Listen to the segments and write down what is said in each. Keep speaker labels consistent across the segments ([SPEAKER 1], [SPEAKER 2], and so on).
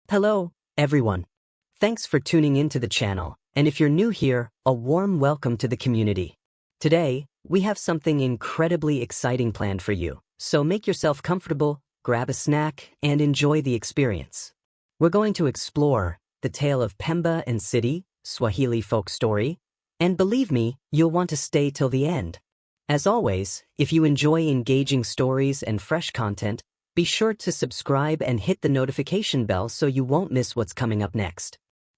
[SPEAKER 1] Hello, everyone. Thanks for tuning into the channel, and if you're new here, a warm welcome to the community. Today, we have something incredibly exciting planned for you, so make yourself comfortable, grab a snack, and enjoy the experience. We're going to explore the tale of Pemba and Siti, Swahili folk story, and believe me, you'll want to stay till the end. As always, if you enjoy engaging stories and fresh content, be sure to subscribe and hit the notification bell so you won't miss what's coming up next.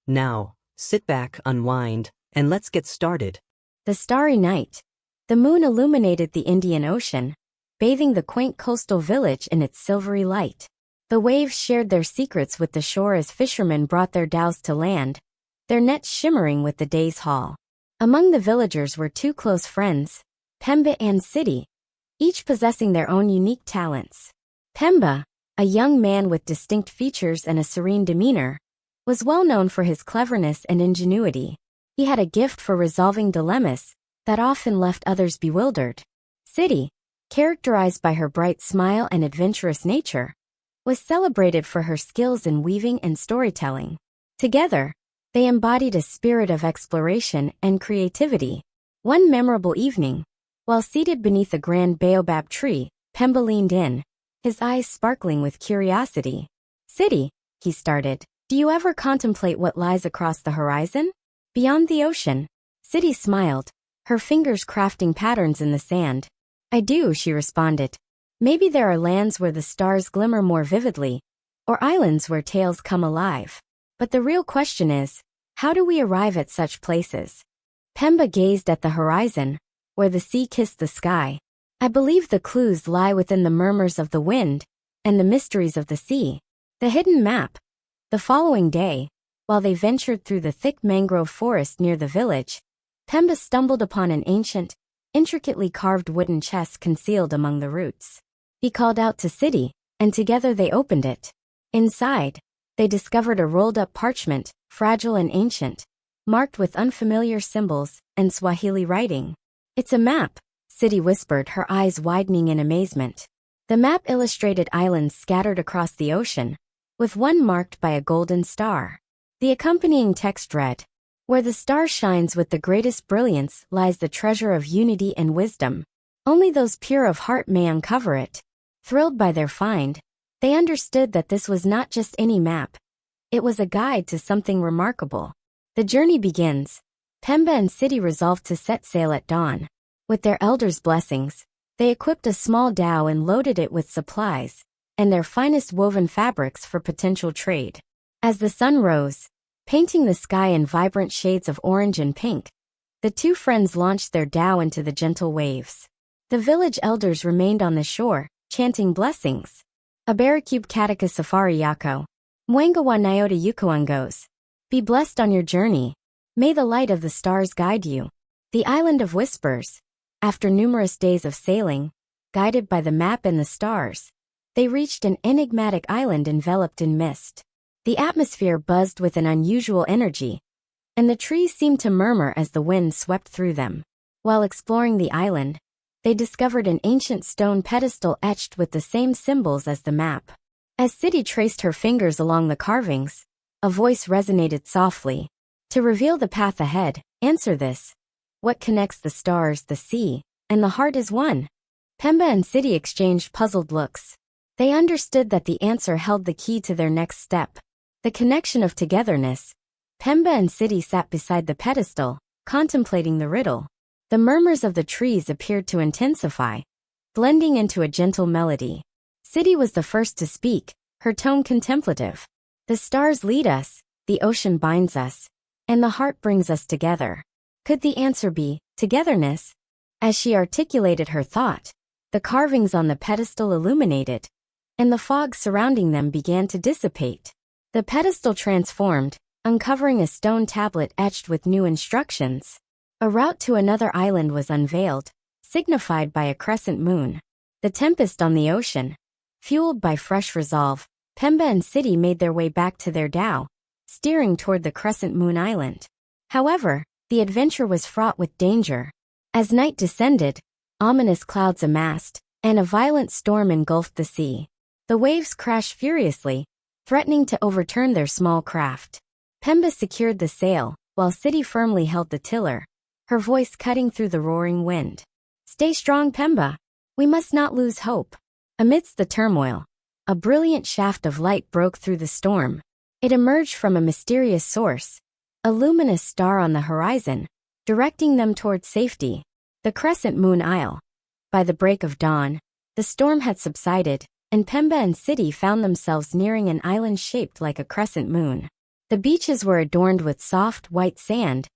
[SPEAKER 1] Now, sit back, unwind, and let's get started.
[SPEAKER 2] The starry night. The moon illuminated the Indian Ocean, bathing the quaint coastal village in its silvery light. The waves shared their secrets with the shore as fishermen brought their dhows to land, their nets shimmering with the day's haul. Among the villagers were two close friends, Pemba and Siti, each possessing their own unique talents. Pemba, a young man with distinct features and a serene demeanor, was well known for his cleverness and ingenuity. He had a gift for resolving dilemmas that often left others bewildered. Siti, characterized by her bright smile and adventurous nature, was celebrated for her skills in weaving and storytelling. Together, they embodied a spirit of exploration and creativity. One memorable evening, while seated beneath a grand baobab tree, Pemba leaned in, his eyes sparkling with curiosity. "Siti," he started, "do you ever contemplate what lies across the horizon? Beyond the ocean?" Siti smiled, her fingers crafting patterns in the sand. "I do," she responded. "Maybe there are lands where the stars glimmer more vividly, or islands where tales come alive. But the real question is, how do we arrive at such places?" Pemba gazed at the horizon, where the sea kissed the sky. "I believe the clues lie within the murmurs of the wind and the mysteries of the sea." The hidden map. The following day, while they ventured through the thick mangrove forest near the village, Pemba stumbled upon an ancient, intricately carved wooden chest concealed among the roots. He called out to Siti, and together they opened it. Inside, they discovered a rolled-up parchment, fragile and ancient, marked with unfamiliar symbols and Swahili writing. "It's a map," Siti whispered, her eyes widening in amazement. The map illustrated islands scattered across the ocean, with one marked by a golden star. The accompanying text read, "Where the star shines with the greatest brilliance lies the treasure of unity and wisdom. Only those pure of heart may uncover it." Thrilled by their find, they understood that this was not just any map. It was a guide to something remarkable. The journey begins. Pemba and Siti resolved to set sail at dawn. With their elders' blessings, they equipped a small dhow and loaded it with supplies and their finest woven fabrics for potential trade. As the sun rose, painting the sky in vibrant shades of orange and pink, the two friends launched their dhow into the gentle waves. The village elders remained on the shore, chanting blessings. "Abarakub Kataka Safari Yako. Mwengawa Nyota Yukuangos. Be blessed on your journey. May the light of the stars guide you." The Island of Whispers. After numerous days of sailing, guided by the map and the stars, they reached an enigmatic island enveloped in mist. The atmosphere buzzed with an unusual energy, and the trees seemed to murmur as the wind swept through them. While exploring the island, they discovered an ancient stone pedestal etched with the same symbols as the map. As Siti traced her fingers along the carvings, a voice resonated softly. "To reveal the path ahead, answer this. What connects the stars, the sea, and the heart is one?" Pemba and Siti exchanged puzzled looks. They understood that the answer held the key to their next step. The connection of togetherness. Pemba and Siti sat beside the pedestal, contemplating the riddle. The murmurs of the trees appeared to intensify, blending into a gentle melody. Siti was the first to speak, her tone contemplative. "The stars lead us, the ocean binds us, and the heart brings us together. Could the answer be togetherness?" As she articulated her thought, the carvings on the pedestal illuminated, and the fog surrounding them began to dissipate. The pedestal transformed, uncovering a stone tablet etched with new instructions. A route to another island was unveiled, signified by a crescent moon. The tempest on the ocean. Fueled by fresh resolve, Pemba and Siti made their way back to their dhow, steering toward the crescent moon island. However, the adventure was fraught with danger. As night descended, ominous clouds amassed, and a violent storm engulfed the sea. The waves crashed furiously, threatening to overturn their small craft. Pemba secured the sail, while Siti firmly held the tiller, her voice cutting through the roaring wind. "Stay strong, Pemba. We must not lose hope." Amidst the turmoil, a brilliant shaft of light broke through the storm. It emerged from a mysterious source, a luminous star on the horizon, directing them toward safety. The crescent moon isle. By the break of dawn, the storm had subsided, and Pemba and Siti found themselves nearing an island shaped like a crescent moon. The beaches were adorned with soft, white sand,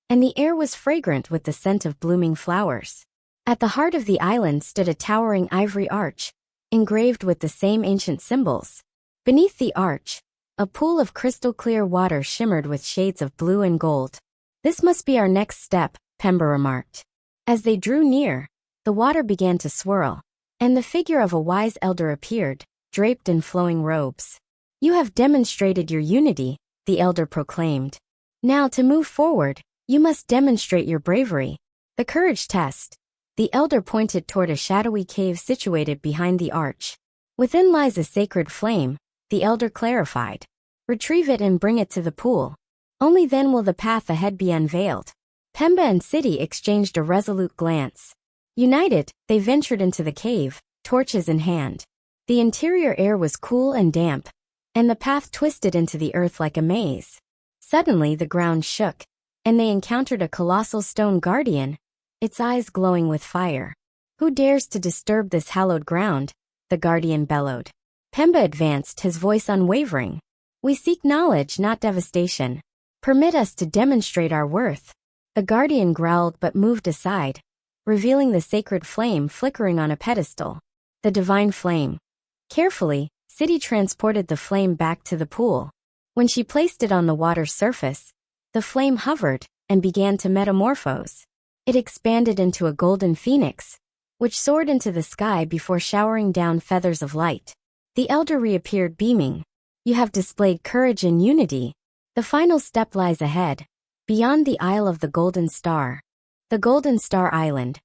[SPEAKER 2] and the air was fragrant with the scent of blooming flowers. At the heart of the island stood a towering ivory arch, engraved with the same ancient symbols. Beneath the arch, a pool of crystal-clear water shimmered with shades of blue and gold. "This must be our next step," Pemba remarked. As they drew near, the water began to swirl, and the figure of a wise elder appeared, draped in flowing robes. "You have demonstrated your unity," the elder proclaimed. "Now to move forward, you must demonstrate your bravery." The courage test. The elder pointed toward a shadowy cave situated behind the arch. "Within lies a sacred flame," the elder clarified. "Retrieve it and bring it to the pool. Only then will the path ahead be unveiled." Pemba and Siti exchanged a resolute glance. United, they ventured into the cave, torches in hand. The interior air was cool and damp, and the path twisted into the earth like a maze. Suddenly the ground shook, and they encountered a colossal stone guardian, its eyes glowing with fire. "Who dares to disturb this hallowed ground?" the guardian bellowed. Pemba advanced, his voice unwavering. "We seek knowledge, not devastation. Permit us to demonstrate our worth." The guardian growled but moved aside, revealing the sacred flame flickering on a pedestal. The divine flame. Carefully, Siti transported the flame back to the pool. When she placed it on the water's surface, the flame hovered and began to metamorphose. It expanded into a golden phoenix, which soared into the sky before showering down feathers of light. The elder reappeared beaming. "You have displayed courage and unity. The final step lies ahead, beyond the Isle of the Golden Star." The Golden Star Island.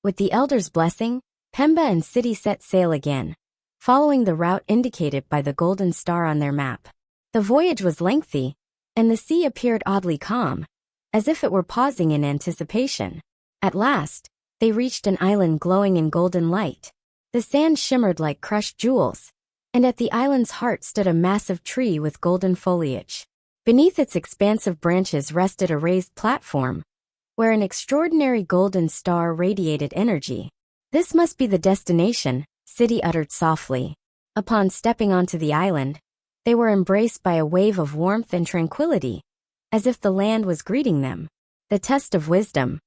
[SPEAKER 2] With the elder's blessing, Pemba and Siti set sail again, following the route indicated by the golden star on their map. The voyage was lengthy, and the sea appeared oddly calm, as if it were pausing in anticipation. At last, they reached an island glowing in golden light. The sand shimmered like crushed jewels, and at the island's heart stood a massive tree with golden foliage. Beneath its expansive branches rested a raised platform, where an extraordinary golden star radiated energy. "This must be the destination," Siti uttered softly. Upon stepping onto the island, they were embraced by a wave of warmth and tranquility, as if the land was greeting them. The test of wisdom.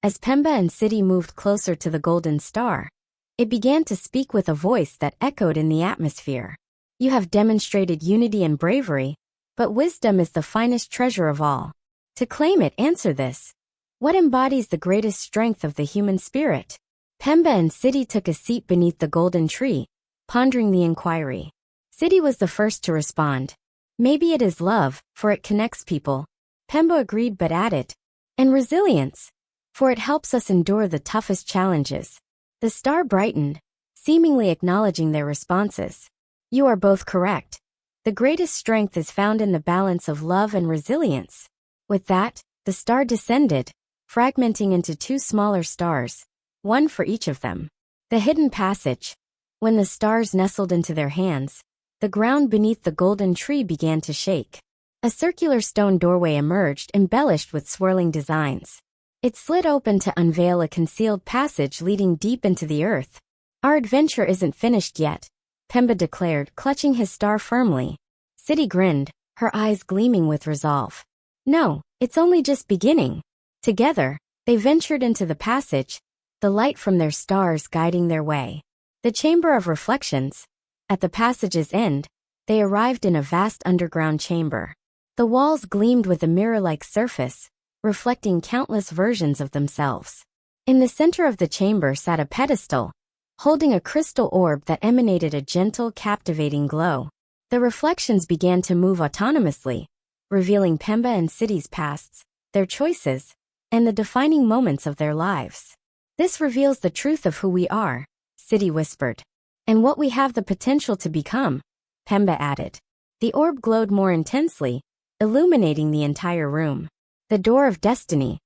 [SPEAKER 2] As Pemba and Siti moved closer to the golden star, it began to speak with a voice that echoed in the atmosphere. "You have demonstrated unity and bravery, but wisdom is the finest treasure of all. To claim it, answer this. What embodies the greatest strength of the human spirit?" Pemba and Siti took a seat beneath the golden tree, pondering the inquiry. Siti was the first to respond. "Maybe it is love, for it connects people." Pemba agreed but added, "And resilience, for it helps us endure the toughest challenges." The star brightened, seemingly acknowledging their responses. "You are both correct. The greatest strength is found in the balance of love and resilience." With that, the star descended, fragmenting into two smaller stars, one for each of them. The hidden passage. When the stars nestled into their hands, the ground beneath the golden tree began to shake. A circular stone doorway emerged, embellished with swirling designs. It slid open to unveil a concealed passage leading deep into the earth. "Our adventure isn't finished yet," Pemba declared, clutching his star firmly. Siti grinned, her eyes gleaming with resolve. "No, it's only just beginning." Together, they ventured into the passage, the light from their stars guiding their way. The Chamber of Reflections. At the passage's end, they arrived in a vast underground chamber. The walls gleamed with a mirror-like surface, reflecting countless versions of themselves. In the center of the chamber sat a pedestal, holding a crystal orb that emanated a gentle, captivating glow. The reflections began to move autonomously, revealing Pemba and Siti's pasts, their choices, and the defining moments of their lives. "This reveals the truth of who we are," Siti whispered. "And what we have the potential to become," Pemba added. The orb glowed more intensely, illuminating the entire room. The door of destiny.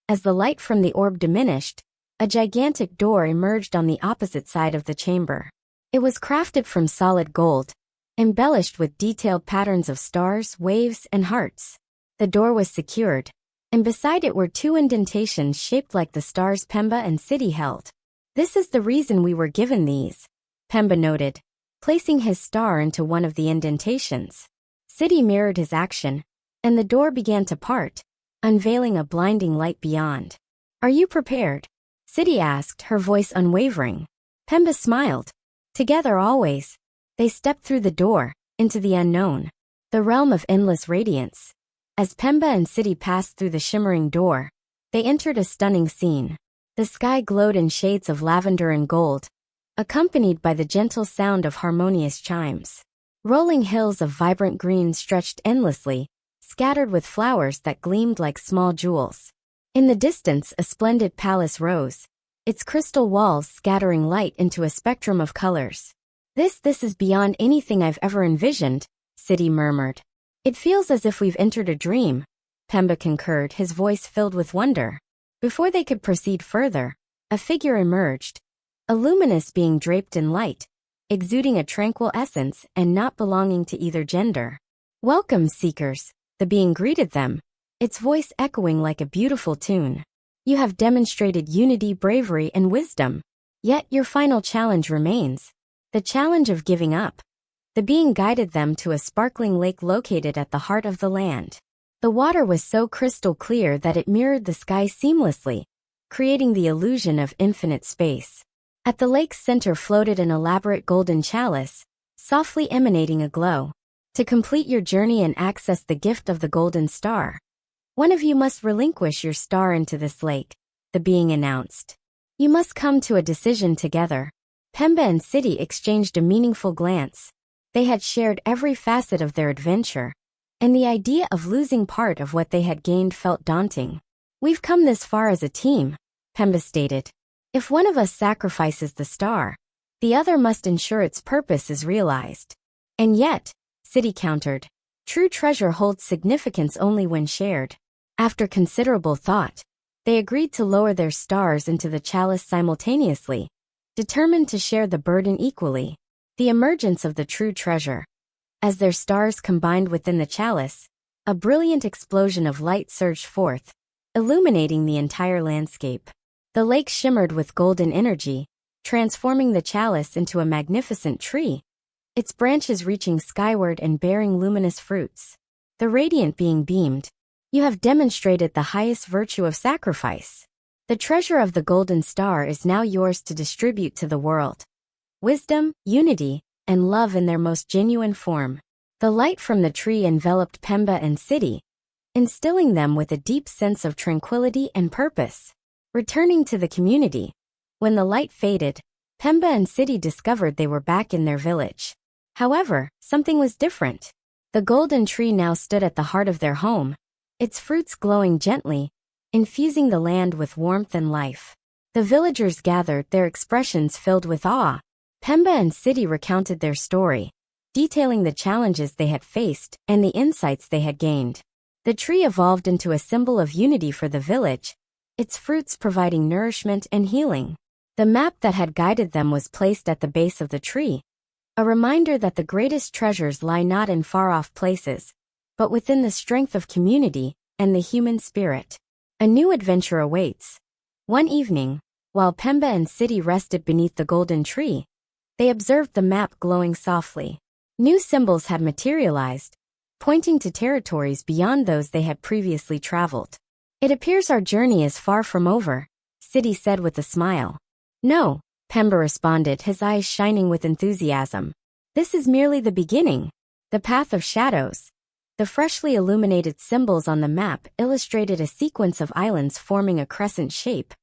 [SPEAKER 2] As the light from the orb diminished, a gigantic door emerged on the opposite side of the chamber. It was crafted from solid gold, embellished with detailed patterns of stars, waves, and hearts. The door was secured, and beside it were two indentations shaped like the stars Pemba and Siti held. "This is the reason we were given these," Pemba noted, placing his star into one of the indentations. Siti mirrored his action, and the door began to part, unveiling a blinding light beyond. "Are you prepared?" Siti asked, her voice unwavering. Pemba smiled. Together always. They stepped through the door, into the unknown, the realm of endless radiance. As Pemba and Siti passed through the shimmering door, they entered a stunning scene. The sky glowed in shades of lavender and gold, accompanied by the gentle sound of harmonious chimes. Rolling hills of vibrant green stretched endlessly, scattered with flowers that gleamed like small jewels. In the distance, a splendid palace rose, its crystal walls scattering light into a spectrum of colors. This is beyond anything I've ever envisioned," Siti murmured. "It feels as if we've entered a dream," Pemba concurred, his voice filled with wonder. Before they could proceed further, a figure emerged, a luminous being draped in light, exuding a tranquil essence and not belonging to either gender. "Welcome, seekers," the being greeted them, its voice echoing like a beautiful tune. "You have demonstrated unity, bravery, and wisdom. Yet your final challenge remains, the challenge of giving up." The being guided them to a sparkling lake located at the heart of the land. The water was so crystal clear that it mirrored the sky seamlessly, creating the illusion of infinite space. At the lake's center floated an elaborate golden chalice, softly emanating a glow. "To complete your journey and access the gift of the golden star, one of you must relinquish your star into this lake," the being announced. "You must come to a decision together." Pemba and Siti exchanged a meaningful glance. They had shared every facet of their adventure, and the idea of losing part of what they had gained felt daunting. "We've come this far as a team," Pemba stated. "If one of us sacrifices the star, the other must ensure its purpose is realized." "And yet," Siti countered, "true treasure holds significance only when shared." After considerable thought, they agreed to lower their stars into the chalice simultaneously, determined to share the burden equally. The emergence of the true treasure. As their stars combined within the chalice, a brilliant explosion of light surged forth, illuminating the entire landscape. The lake shimmered with golden energy, transforming the chalice into a magnificent tree, its branches reaching skyward and bearing luminous fruits. The radiant being beamed. "You have demonstrated the highest virtue of sacrifice. The treasure of the golden star is now yours to distribute to the world. Wisdom, unity, and love in their most genuine form." The light from the tree enveloped Pemba and Siti, instilling them with a deep sense of tranquility and purpose. Returning to the community, when the light faded, Pemba and Siti discovered they were back in their village. However, something was different. The golden tree now stood at the heart of their home, its fruits glowing gently, infusing the land with warmth and life. The villagers gathered, their expressions filled with awe. Pemba and Siti recounted their story, detailing the challenges they had faced and the insights they had gained. The tree evolved into a symbol of unity for the village, its fruits providing nourishment and healing. The map that had guided them was placed at the base of the tree, a reminder that the greatest treasures lie not in far-off places, but within the strength of community and the human spirit. A new adventure awaits. One evening, while Pemba and Siti rested beneath the golden tree, they observed the map glowing softly. New symbols had materialized, pointing to territories beyond those they had previously traveled. "It appears our journey is far from over," Siti said with a smile. "No," Pemba responded, his eyes shining with enthusiasm. "This is merely the beginning. The path of shadows." The freshly illuminated symbols on the map illustrated a sequence of islands forming a crescent shape,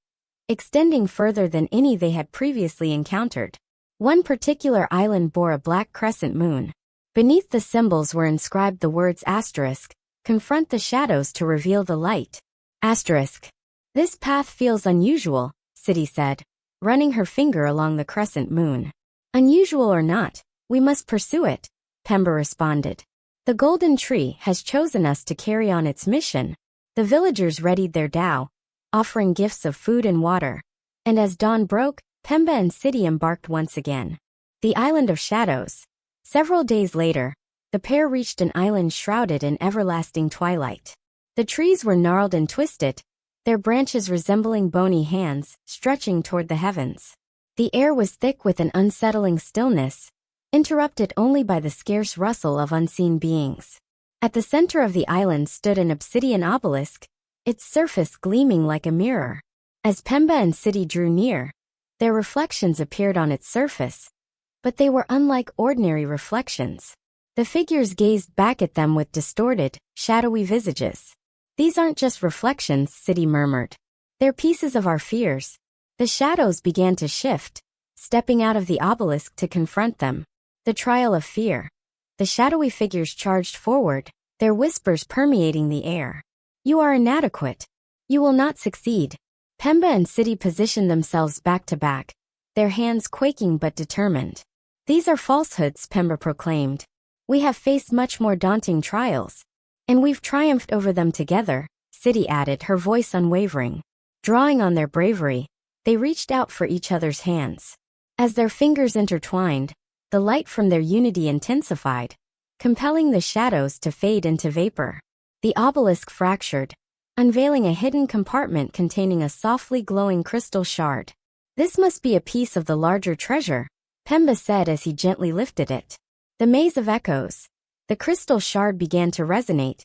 [SPEAKER 2] extending further than any they had previously encountered. One particular island bore a black crescent moon. Beneath the symbols were inscribed the words asterisk, confront the shadows to reveal the light. Asterisk. "This path feels unusual," Siti said, running her finger along the crescent moon. "Unusual or not, we must pursue it," Pemba responded. The golden tree has chosen us to carry on its mission. The villagers readied their dhow, offering gifts of food and water. And as dawn broke, Pemba and Siti embarked once again. The Island of Shadows. Several days later, the pair reached an island shrouded in everlasting twilight. The trees were gnarled and twisted, their branches resembling bony hands, stretching toward the heavens. The air was thick with an unsettling stillness, interrupted only by the scarce rustle of unseen beings. At the center of the island stood an obsidian obelisk, its surface gleaming like a mirror. As Pemba and Siti drew near, their reflections appeared on its surface, but they were unlike ordinary reflections. The figures gazed back at them with distorted, shadowy visages. "These aren't just reflections," Siti murmured. "They're pieces of our fears." The shadows began to shift, stepping out of the obelisk to confront them. The trial of fear. The shadowy figures charged forward, their whispers permeating the air. "You are inadequate. You will not succeed." Pemba and Siti positioned themselves back to back, their hands quaking but determined. "These are falsehoods," Pemba proclaimed. "We have faced much more daunting trials, and we've triumphed over them together," Siti added, her voice unwavering. Drawing on their bravery, they reached out for each other's hands. As their fingers intertwined, the light from their unity intensified, compelling the shadows to fade into vapor. The obelisk fractured, unveiling a hidden compartment containing a softly glowing crystal shard. "This must be a piece of the larger treasure," Pemba said as he gently lifted it. The maze of echoes. The crystal shard began to resonate,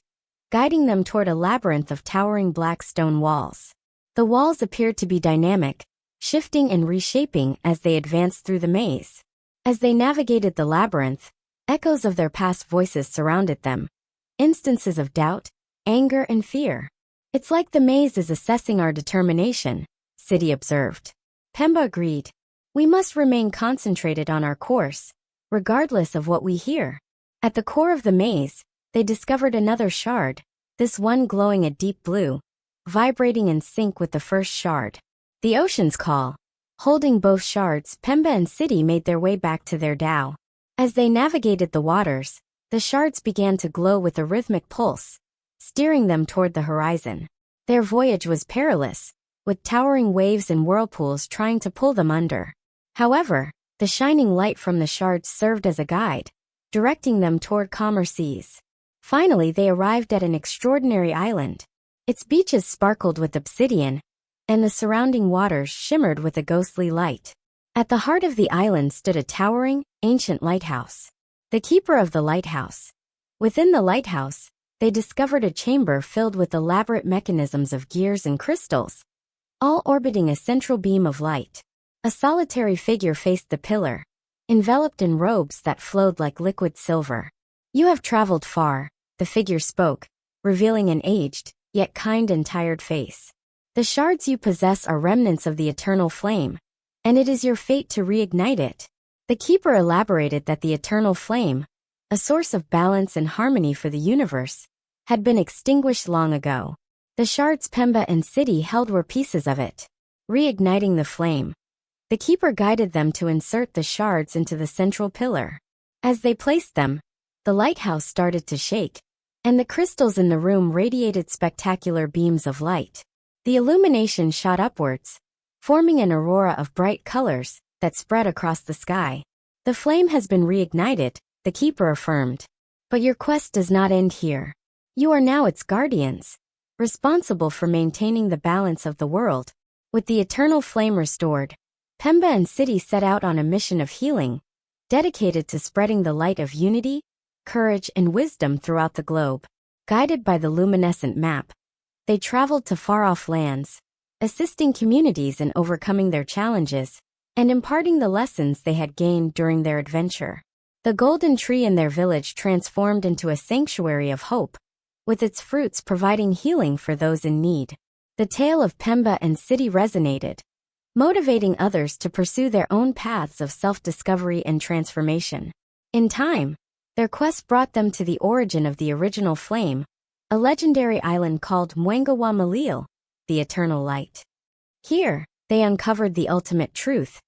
[SPEAKER 2] guiding them toward a labyrinth of towering black stone walls. The walls appeared to be dynamic, shifting and reshaping as they advanced through the maze. As they navigated the labyrinth, echoes of their past voices surrounded them, instances of doubt, anger, and fear. "It's like the maze is assessing our determination," Siti observed. Pemba agreed. "We must remain concentrated on our course, regardless of what we hear." At the core of the maze, they discovered another shard, this one glowing a deep blue, vibrating in sync with the first shard. The ocean's call. Holding both shards, Pemba and Siti made their way back to their dhow. As they navigated the waters, the shards began to glow with a rhythmic pulse, steering them toward the horizon. Their voyage was perilous, with towering waves and whirlpools trying to pull them under. However, the shining light from the shards served as a guide, directing them toward calmer seas. Finally, they arrived at an extraordinary island. Its beaches sparkled with obsidian, and the surrounding waters shimmered with a ghostly light. At the heart of the island stood a towering, ancient lighthouse. The keeper of the lighthouse. Within the lighthouse, they discovered a chamber filled with elaborate mechanisms of gears and crystals, all orbiting a central beam of light. A solitary figure faced the pillar, enveloped in robes that flowed like liquid silver. "You have traveled far," the figure spoke, revealing an aged, yet kind and tired face. "The shards you possess are remnants of the eternal flame, and it is your fate to reignite it." The keeper elaborated that the eternal flame, a source of balance and harmony for the universe, had been extinguished long ago. The shards Pemba and Siti held were pieces of it. Reigniting the flame, the keeper guided them to insert the shards into the central pillar. As they placed them, the lighthouse started to shake, and the crystals in the room radiated spectacular beams of light. The illumination shot upwards, forming an aurora of bright colors that spread across the sky. "The flame has been reignited," the keeper affirmed. "But your quest does not end here. You are now its guardians, responsible for maintaining the balance of the world." With the eternal flame restored, Pemba and Siti set out on a mission of healing, dedicated to spreading the light of unity, courage, and wisdom throughout the globe. Guided by the luminescent map, they traveled to far-off lands, assisting communities in overcoming their challenges and imparting the lessons they had gained during their adventure. The golden tree in their village transformed into a sanctuary of hope, with its fruits providing healing for those in need. The tale of Pemba and Siti resonated, motivating others to pursue their own paths of self-discovery and transformation. In time, their quest brought them to the origin of the original flame, a legendary island called Mwengawa Malil, the eternal light. Here, they uncovered the ultimate truth.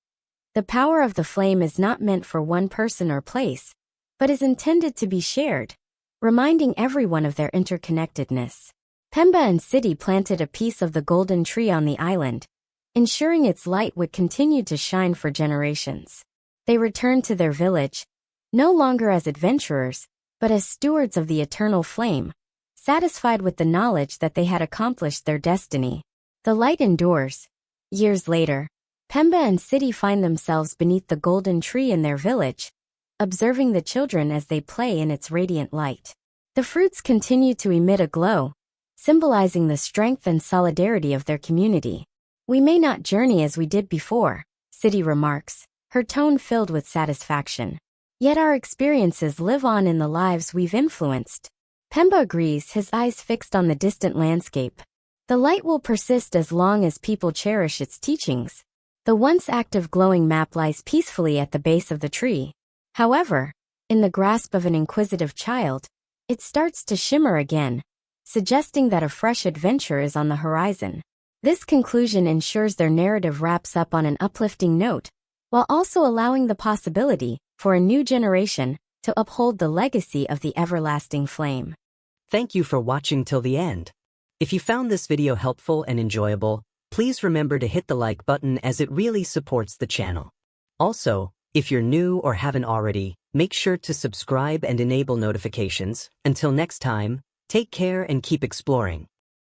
[SPEAKER 2] The power of the flame is not meant for one person or place, but is intended to be shared, reminding everyone of their interconnectedness. Pemba and Siti planted a piece of the golden tree on the island, ensuring its light would continue to shine for generations. They returned to their village, no longer as adventurers, but as stewards of the eternal flame, satisfied with the knowledge that they had accomplished their destiny. The light endures. Years later, Pemba and Siti find themselves beneath the golden tree in their village, observing the children as they play in its radiant light. The fruits continue to emit a glow, symbolizing the strength and solidarity of their community. "We may not journey as we did before," Siti remarks, her tone filled with satisfaction. "Yet our experiences live on in the lives we've influenced." Pemba agrees, his eyes fixed on the distant landscape. The light will persist as long as people cherish its teachings. The once active glowing map lies peacefully at the base of the tree. However, in the grasp of an inquisitive child, it starts to shimmer again, suggesting that a fresh adventure is on the horizon. This conclusion ensures their narrative wraps up on an uplifting note, while also allowing the possibility for a new generation to uphold the legacy of the everlasting flame.
[SPEAKER 1] Thank you for watching till the end. If you found this video helpful and enjoyable, please remember to hit the like button as it really supports the channel. Also, if you're new or haven't already, make sure to subscribe and enable notifications. Until next time, take care and keep exploring.